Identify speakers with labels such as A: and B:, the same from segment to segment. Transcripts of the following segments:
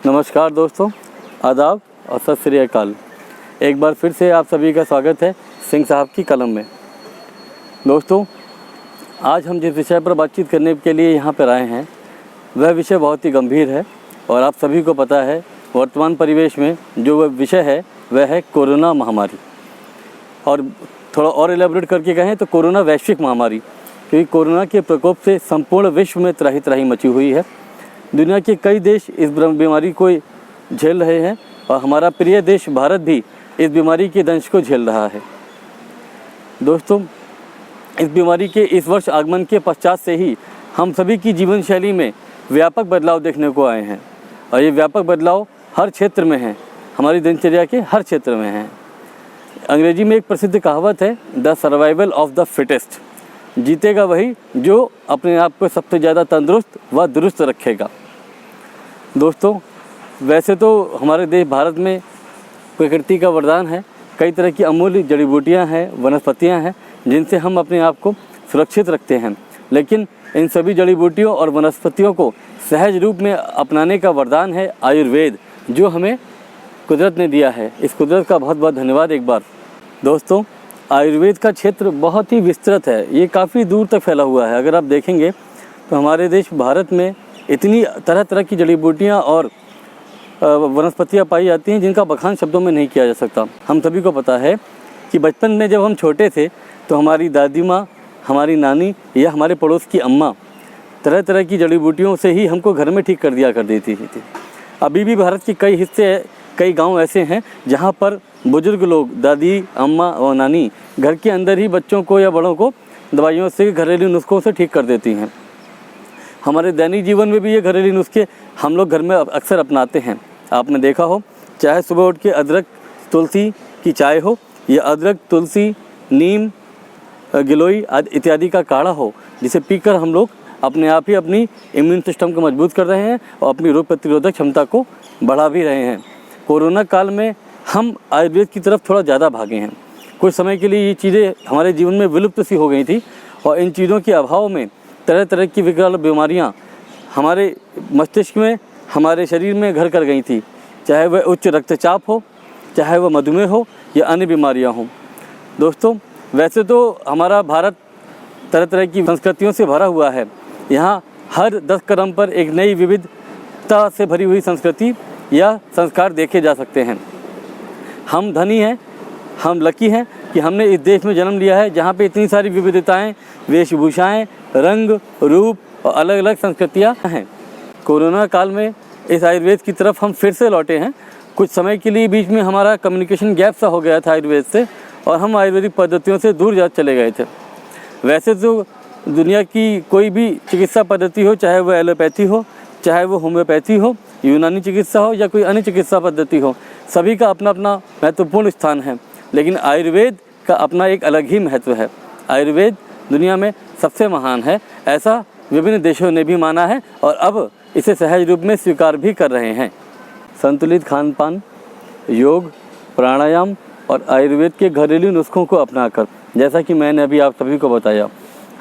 A: नमस्कार दोस्तों, आदाब और सत श्री अकाल। एक बार फिर से आप सभी का स्वागत है सिंह साहब की कलम में। दोस्तों, आज हम जिस विषय पर बातचीत करने के लिए यहाँ पर आए हैं वह विषय बहुत ही गंभीर है और आप सभी को पता है वर्तमान परिवेश में जो वह विषय है वह है कोरोना महामारी। और थोड़ा और एलेबोरेट करके कहें तो कोरोना वैश्विक महामारी, क्योंकि कोरोना के प्रकोप से संपूर्ण विश्व में त्राही त्राही मची हुई है। दुनिया के कई देश इस बीमारी को झेल रहे हैं और हमारा प्रिय देश भारत भी इस बीमारी के दंश को झेल रहा है। दोस्तों, इस बीमारी के इस वर्ष आगमन के पश्चात से ही हम सभी की जीवन शैली में व्यापक बदलाव देखने को आए हैं और ये व्यापक बदलाव हर क्षेत्र में हैं, हमारी दिनचर्या के हर क्षेत्र में हैं। अंग्रेजी में एक प्रसिद्ध कहावत है, the survival of the fittest. जीतेगा वही जो अपने आप को सबसे ज़्यादा तंदुरुस्त व दुरुस्त रखेगा। दोस्तों, वैसे तो हमारे देश भारत में प्रकृति का वरदान है, कई तरह की अमूल्य जड़ी बूटियाँ हैं, वनस्पतियाँ हैं जिनसे हम अपने आप को सुरक्षित रखते हैं। लेकिन इन सभी जड़ी बूटियों और वनस्पतियों को सहज रूप में अपनाने का वरदान है आयुर्वेद, जो हमें कुदरत ने दिया है। इस कुदरत का बहुत बहुत धन्यवाद एक बार। दोस्तों, आयुर्वेद का क्षेत्र बहुत ही विस्तृत है, ये काफ़ी दूर तक फैला हुआ है। अगर आप देखेंगे तो हमारे देश भारत में इतनी तरह तरह की जड़ी बूटियाँ और वनस्पतियाँ पाई जाती हैं जिनका बखान शब्दों में नहीं किया जा सकता। हम सभी को पता है कि बचपन में जब हम छोटे थे तो हमारी दादी माँ, हमारी नानी या हमारे पड़ोस की अम्मा तरह तरह की जड़ी बूटियों से ही हमको घर में ठीक कर दिया कर देती थी। अभी भी भारत के कई हिस्से, कई गांव ऐसे हैं जहां पर बुजुर्ग लोग, दादी, अम्मा और नानी घर के अंदर ही बच्चों को या बड़ों को दवाइयों से, घरेलू नुस्खों से ठीक कर देती हैं। हमारे दैनिक जीवन में भी ये घरेलू नुस्खे हम लोग घर में अक्सर अपनाते हैं। आपने देखा हो, चाहे सुबह उठ के अदरक तुलसी की चाय हो या अदरक तुलसी नीम गिलोई आदि इत्यादि का काढ़ा हो, जिसे पीकर हम लोग अपने आप ही अपनी इम्यून सिस्टम को मजबूत कर रहे हैं और अपनी रोग प्रतिरोधक क्षमता को बढ़ा भी रहे हैं। कोरोना काल में हम आयुर्वेद की तरफ थोड़ा ज़्यादा भागे हैं। कुछ समय के लिए ये चीज़ें हमारे जीवन में विलुप्त सी हो गई थी और इन चीज़ों के अभाव में तरह तरह की विकराल बीमारियां हमारे मस्तिष्क में, हमारे शरीर में घर कर गई थी, चाहे वह उच्च रक्तचाप हो, चाहे वह मधुमेह हो या अन्य बीमारियां हों। दोस्तों, वैसे तो हमारा भारत तरह तरह की संस्कृतियों से भरा हुआ है। यहाँ हर 10 कदम पर एक नई विविधता से भरी हुई संस्कृति या संस्कार देखे जा सकते हैं। हम धनी हैं, हम लकी हैं कि हमने इस देश में जन्म लिया है जहाँ पे इतनी सारी विविधताएं, वेशभूषाएं, रंग, रूप और अलग अलग संस्कृतियाँ हैं। कोरोना काल में इस आयुर्वेद की तरफ हम फिर से लौटे हैं। कुछ समय के लिए बीच में हमारा कम्युनिकेशन गैप सा हो गया था आयुर्वेद से और हम आयुर्वेदिक पद्धतियों से दूर जा चले गए थे। वैसे तो दुनिया की कोई भी चिकित्सा पद्धति हो, चाहे वह एलोपैथी हो, चाहे वो होम्योपैथी हो, यूनानी चिकित्सा हो या कोई अन्य चिकित्सा पद्धति हो, सभी का अपना अपना महत्वपूर्ण स्थान है। लेकिन आयुर्वेद का अपना एक अलग ही महत्व है। आयुर्वेद दुनिया में सबसे महान है, ऐसा विभिन्न देशों ने भी माना है और अब इसे सहज रूप में स्वीकार भी कर रहे हैं। संतुलित खान पान, योग, प्राणायाम और आयुर्वेद के घरेलू नुस्खों को अपनाकर, जैसा कि मैंने अभी आप सभी को बताया,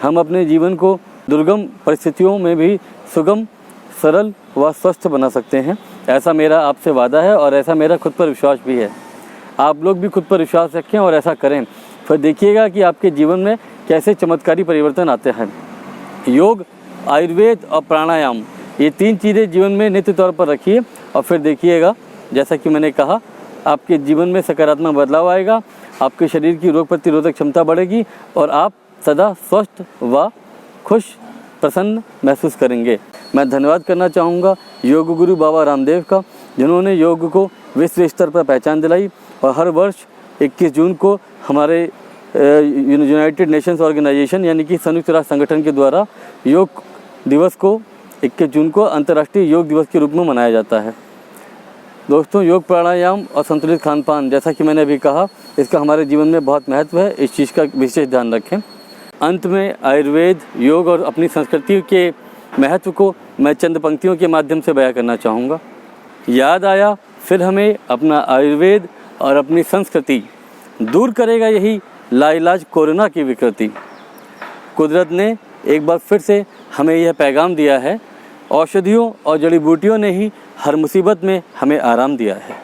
A: हम अपने जीवन को दुर्गम परिस्थितियों में भी सुगम, सरल व स्वस्थ बना सकते हैं। ऐसा मेरा आपसे वादा है और ऐसा मेरा खुद पर विश्वास भी है। आप लोग भी खुद पर विश्वास रखें और ऐसा करें, फिर देखिएगा कि आपके जीवन में कैसे चमत्कारी परिवर्तन आते हैं। योग, आयुर्वेद और प्राणायाम, ये 3 चीज़ें जीवन में नित्य तौर पर रखिए और फिर देखिएगा, जैसा कि मैंने कहा, आपके जीवन में सकारात्मक बदलाव आएगा, आपके शरीर की रोग प्रतिरोधक क्षमता बढ़ेगी और आप सदा स्वस्थ व खुश, प्रसन्न महसूस करेंगे। मैं धन्यवाद करना चाहूँगा योग गुरु बाबा रामदेव का, जिन्होंने योग को विश्व स्तर पर पहचान दिलाई और हर वर्ष 21 जून को हमारे यूनाइटेड नेशंस ऑर्गेनाइजेशन यानी कि संयुक्त राष्ट्र संगठन के द्वारा योग दिवस को 21 जून को अंतर्राष्ट्रीय योग दिवस के रूप में मनाया जाता है। दोस्तों, योग, प्राणायाम और संतुलित खान पान, जैसा कि मैंने अभी कहा, इसका हमारे जीवन में बहुत महत्व है। इस चीज़ का विशेष ध्यान रखें। अंत में आयुर्वेद, योग और अपनी संस्कृति के महत्व को मैं चंद पंक्तियों के माध्यम से बयां करना चाहूँगा। याद आया फिर हमें अपना आयुर्वेद और अपनी संस्कृति, दूर करेगा यही लाइलाज कोरोना की विकृति। कुदरत ने एक बार फिर से हमें यह पैगाम दिया है औषधियों और जड़ी बूटियों ने ही हर मुसीबत में हमें आराम दिया है।